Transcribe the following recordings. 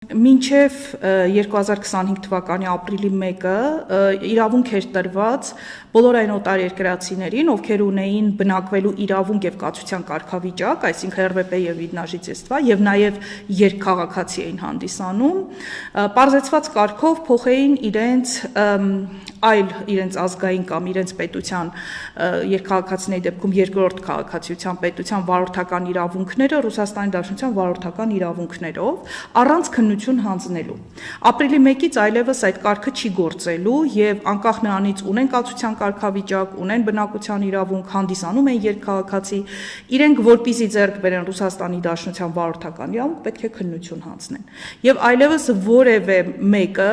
Մինչև 2025 թվականի ապրիլի 1-ը իրավունք էր տրված բոլոր այն օտարերկրացիներին, ովքեր ունեին բնակվելու իրավունք եւ կացության կարգավիճակ, այսինքն ՌՎՊ եւ Վիդնաժիծեստվա եւ նաեւ երկքաղաքացի էին հանդիսանում, պարզեցված կարգով փոխեին իրենց ազգային կամ իրենց պետության երկքաղաքացիների դեպքում երկրորդ քաղաքացիության պետության վարորդական իրավունքները Ռուսաստանի Դաշնության վարորդական իրավունքներով առանց քննություն հանձնելու։ Ապրիլի 1-ից այլևս այդ կարգը չի գործելու եւ անկախ նրանից ունեն կացության կարգավիճակ, ունեն բնակության իրավունք, հանդիսանում են երկքաղաքացի, իրենք որպեսզի ձեռք բերեն Ռուսաստանի Դաշնության վարորդական իրավունք, պետք է քննություն հանձնեն։ Եվ այլևս որևէ մեկը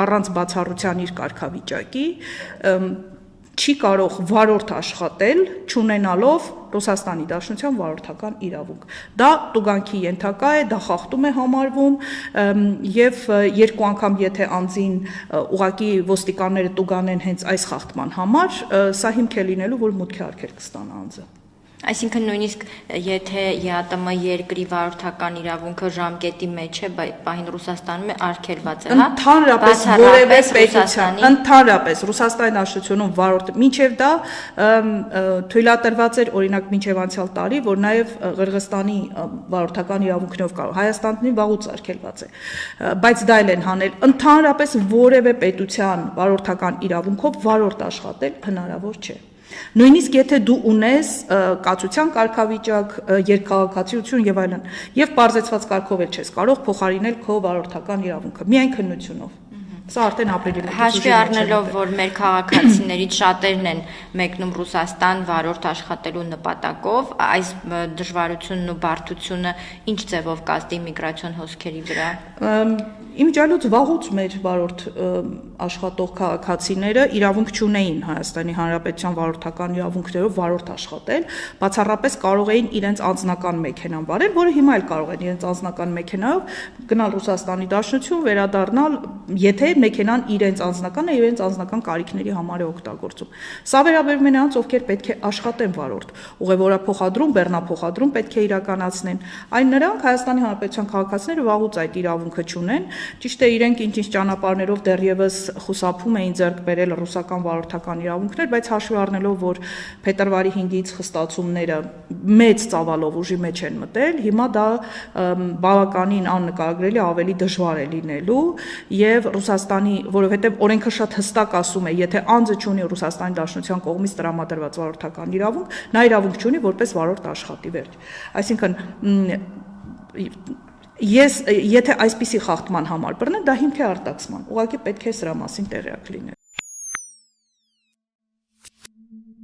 առանց բացառության իր կարգավիճակի չի կարող վարորդ աշխատել, չունենալով Ռուսաստանի Դաշնության վարորդական իրավունք։ Դա տուգանքի ենթակա է, դա խախտում է համարվում եւ երկու անգամ եթե անձին ուղղակի ոստիկանները տուգանեն հենց այս խախտման համար, սա հիմք է լինելու, որ մուտքի արգելք կստանա անձը։ Այսինքն նույնիսկ եթե ԵԱՏՄ երկրի վարորդական իրավունքը ժամկետի մեջ է, պահին Ռուսաստանում է արգելված է, հա։ Ընդհանրապես որևէ պետության, ընդհանրապես Ռուսաստանի Դաշնությունում վարորդ մինչև դա թույլատրված էր օրինակ մինչև անցյալ տարի, որ նաև Ղրղստանի վարորդական իրավունքներով կարող Հայաստանի վաղուց արգելված է, բայց դա էլ են հանել ընդհանրապես որևէ պետության վարորդական իրավունքով վարորդ աշխատել հնարավոր չէ։ Նույնիսկ եթե դու ունես կացության կարգավիճակ, երկքաղաքացիություն եւ այլն, եւ պարզեցված կարգով էլ չես կարող փոխարինել քո վարորդական իրավունքը, միայն քննությունով։ Սա արդեն ապրիլի 1-ից հաշվի առնելով, որ մեր քաղաքացիներից շատերն են մեկնում Ռուսաստան վարորդ աշխատելու նպատակով, այս դժվարությունն ու բարդությունը ինչ ձևով կազդի միգրացիոն հոսքերի վրա։ Իմիջիալուց վաղուց մեր վարորդ աշխատող քաղաքացիները իրավունք չունեին Հայաստանի Հանրապետության վարորդական իրավունքներով վարորդ աշխատել, բացառապես կարող էին իրենց անձնական մեքենան վարել, որը հիմա էլ կարող են իրենց անձնական մեքենայով գնալ Ռուսաստանի Դաշնություն, վերադառնալ, եթե մեքենան իրենց անձնական է, իրենց անձնական կարիքների համար է օգտագործում։ Սա վերաբերում է նրանց, ովքեր պետք է աշխատեն վարորդ, ուղևորափոխադրում, բեռնափոխադրում պետք է իրականացնեն։ Այն նրանք Հայաստանի Հանրապետության քաղաքացիները վաղուց այդ իրավունքը չունեն, ճիշտ է իրենք ինչ-ինչ ճանապարհներով դեռևս խուսափում էին ձեռք բերել ռուսական վարորդական իրավունքներ, բայց հաշվի առնելով, որ փետրվարի 5-ից խստացումները մեծ ծավալով ուժի մեջ են մտել, հիմա դա բավականին աննկարագրելի ավելի դժվար է լինելու եւ Ռուսաստանի, որովհետեւ օրենքը շատ հստակ ասում է, եթե անձը չունի Ռուսաստանի Դաշնության կողմից տրամադրված վարորդական իրավունք, նա իրավունք չունի որպես վարորդ աշխատի վերջ։ Այսինքն եթե այսպիսի խախտման համար բռնեն, դա հիմք է արտաքսման, ուղղակի պետք է սրա մասին տեղյակ լինել։